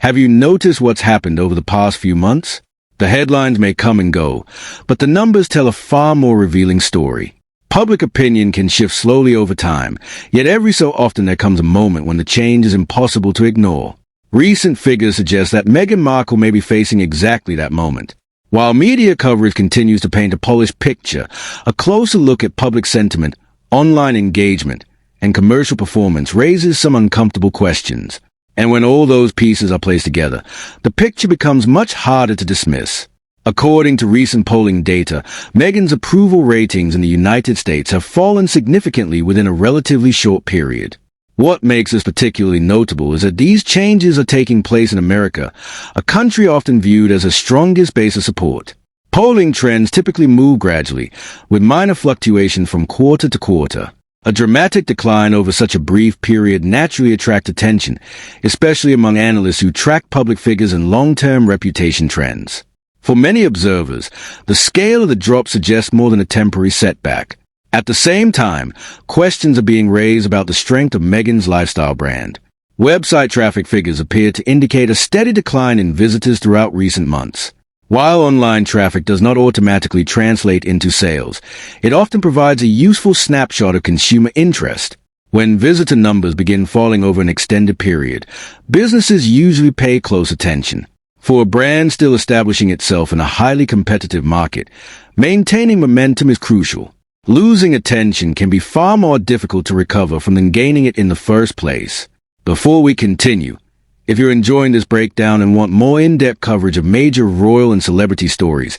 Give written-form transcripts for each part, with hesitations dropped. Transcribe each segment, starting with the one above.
Have you noticed what's happened over the past few months? The headlines may come and go, but the numbers tell a far more revealing story. Public opinion can shift slowly over time, yet every so often there comes a moment when the change is impossible to ignore. Recent figures suggest that Meghan Markle may be facing exactly that moment. While media coverage continues to paint a polished picture, a closer look at public sentiment, online engagement, and commercial performance raises some uncomfortable questions. And when all those pieces are placed together, the picture becomes much harder to dismiss. According to recent polling data, Meghan's approval ratings in the United States have fallen significantly within a relatively short period. What makes this particularly notable is that these changes are taking place in America, a country often viewed as the strongest base of support. Polling trends typically move gradually, with minor fluctuation from quarter to quarter. A dramatic decline over such a brief period naturally attracts attention, especially among analysts who track public figures and long-term reputation trends. For many observers, the scale of the drop suggests more than a temporary setback. At the same time, questions are being raised about the strength of Meghan's lifestyle brand. Website traffic figures appear to indicate a steady decline in visitors throughout recent months. While online traffic does not automatically translate into sales, it often provides a useful snapshot of consumer interest. When visitor numbers begin falling over an extended period, businesses usually pay close attention. For a brand still establishing itself in a highly competitive market, maintaining momentum is crucial. Losing attention can be far more difficult to recover from than gaining it in the first place. Before we continue, if you're enjoying this breakdown and want more in-depth coverage of major royal and celebrity stories,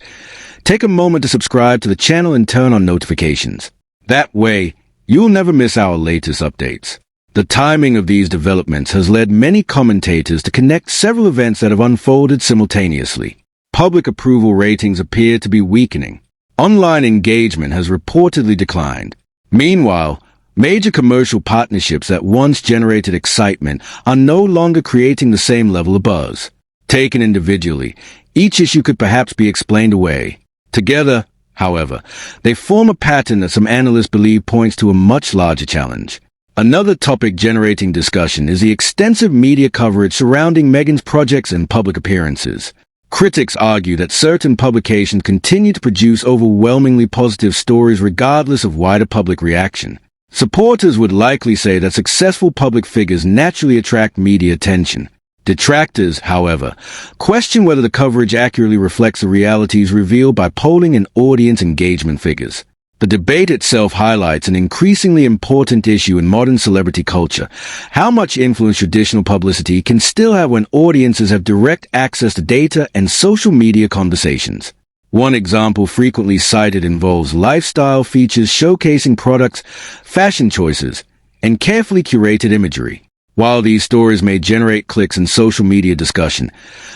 take a moment to subscribe to the channel and turn on notifications. That way, you'll never miss our latest updates. The timing of these developments has led many commentators to connect several events that have unfolded simultaneously. Public approval ratings appear to be weakening. Online engagement has reportedly declined. Meanwhile, major commercial partnerships that once generated excitement are no longer creating the same level of buzz. Taken individually, each issue could perhaps be explained away. Together, however, they form a pattern that some analysts believe points to a much larger challenge. Another topic generating discussion is the extensive media coverage surrounding Meghan's projects and public appearances. Critics argue that certain publications continue to produce overwhelmingly positive stories regardless of wider public reaction. Supporters would likely say that successful public figures naturally attract media attention. Detractors, however, question whether the coverage accurately reflects the realities revealed by polling and audience engagement figures. The debate itself highlights an increasingly important issue in modern celebrity culture: how much influence traditional publicity can still have when audiences have direct access to data and social media conversations. One example frequently cited involves lifestyle features showcasing products, fashion choices, and carefully curated imagery. While these stories may generate clicks and social media discussion,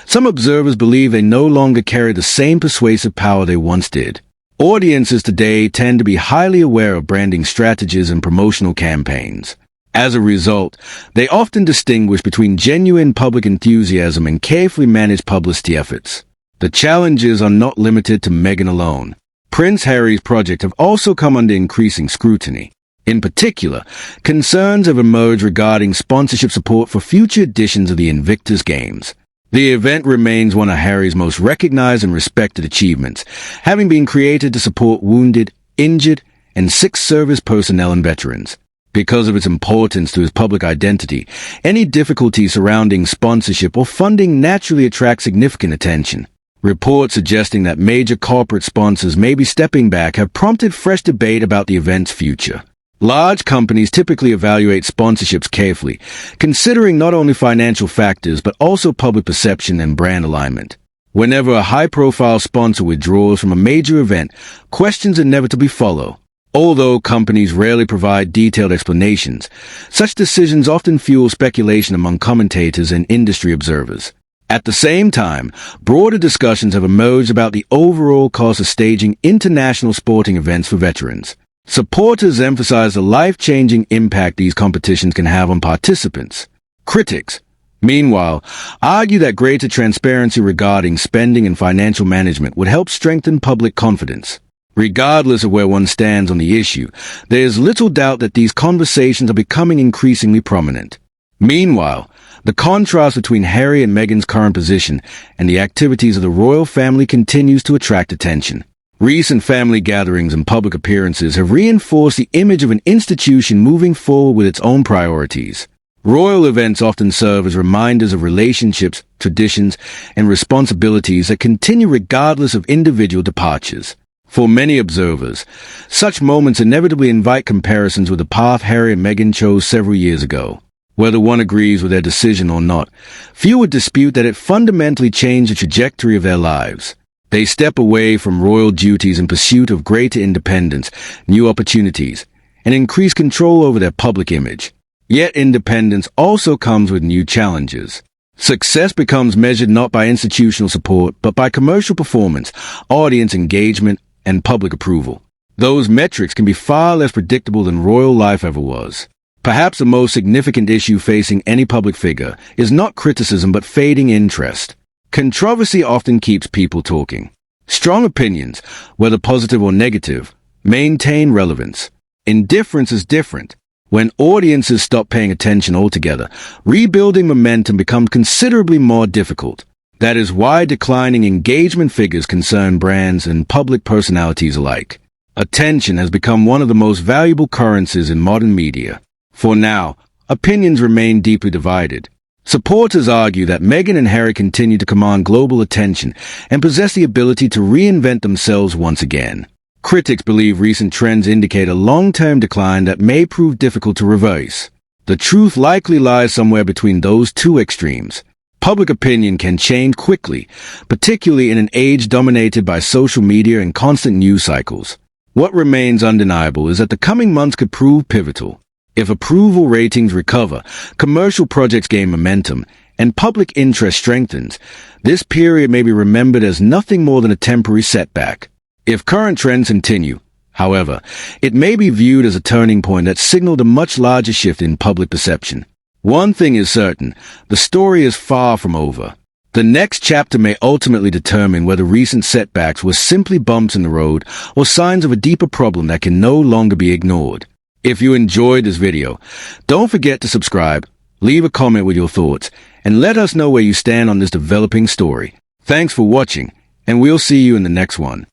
some observers believe they no longer carry the same persuasive power they once did. Audiences today tend to be highly aware of branding strategies and promotional campaigns. As a result, they often distinguish between genuine public enthusiasm and carefully managed publicity efforts. The challenges are not limited to Meghan alone. Prince Harry's project have also come under increasing scrutiny. In particular, concerns have emerged regarding sponsorship support for future editions of the Invictus Games. The event remains one of Harry's most recognized and respected achievements, having been created to support wounded, injured, and sick service personnel and veterans. Because of its importance to his public identity, any difficulty surrounding sponsorship or funding naturally attracts significant attention. Reports suggesting that major corporate sponsors may be stepping back have prompted fresh debate about the event's future. Large companies typically evaluate sponsorships carefully, considering not only financial factors but also public perception and brand alignment. Whenever a high-profile sponsor withdraws from a major event, questions inevitably follow. Although companies rarely provide detailed explanations, such decisions often fuel speculation among commentators and industry observers. At the same time, broader discussions have emerged about the overall cost of staging international sporting events for veterans. Supporters emphasize the life-changing impact these competitions can have on participants. Critics, meanwhile, argue that greater transparency regarding spending and financial management would help strengthen public confidence. Regardless of where one stands on the issue, there is little doubt that these conversations are becoming increasingly prominent. Meanwhile, The contrast between Harry and Meghan's current position and the activities of the royal family continues to attract attention. Recent family gatherings and public appearances have reinforced the image of an institution moving forward with its own priorities. Royal events often serve as reminders of relationships, traditions, and responsibilities that continue regardless of individual departures. For many observers, such moments inevitably invite comparisons with the path Harry and Meghan chose several years ago. Whether one agrees with their decision or not, few would dispute that it fundamentally changed the trajectory of their lives. They step away from royal duties in pursuit of greater independence, new opportunities, and increased control over their public image. Yet independence also comes with new challenges. Success becomes measured not by institutional support, but by commercial performance, audience engagement, and public approval. Those metrics can be far less predictable than royal life ever was. Perhaps the most significant issue facing any public figure is not criticism but fading interest. Controversy often keeps people talking. Strong opinions, whether positive or negative, maintain relevance. Indifference is different. When audiences stop paying attention altogether, rebuilding momentum becomes considerably more difficult. That is why declining engagement figures concern brands and public personalities alike. Attention has become one of the most valuable currencies in modern media. For now, opinions remain deeply divided. Supporters argue that Meghan and Harry continue to command global attention and possess the ability to reinvent themselves once again. Critics believe recent trends indicate a long-term decline that may prove difficult to reverse. The truth likely lies somewhere between those two extremes. Public opinion can change quickly, particularly in an age dominated by social media and constant news cycles. What remains undeniable is that the coming months could prove pivotal. If approval ratings recover, commercial projects gain momentum, and public interest strengthens, this period may be remembered as nothing more than a temporary setback. If current trends continue, however, it may be viewed as a turning point that signaled a much larger shift in public perception. One thing is certain, the story is far from over. The next chapter may ultimately determine whether recent setbacks were simply bumps in the road or signs of a deeper problem that can no longer be ignored. If you enjoyed this video, don't forget to subscribe, leave a comment with your thoughts, and let us know where you stand on this developing story. Thanks for watching, and we'll see you in the next one.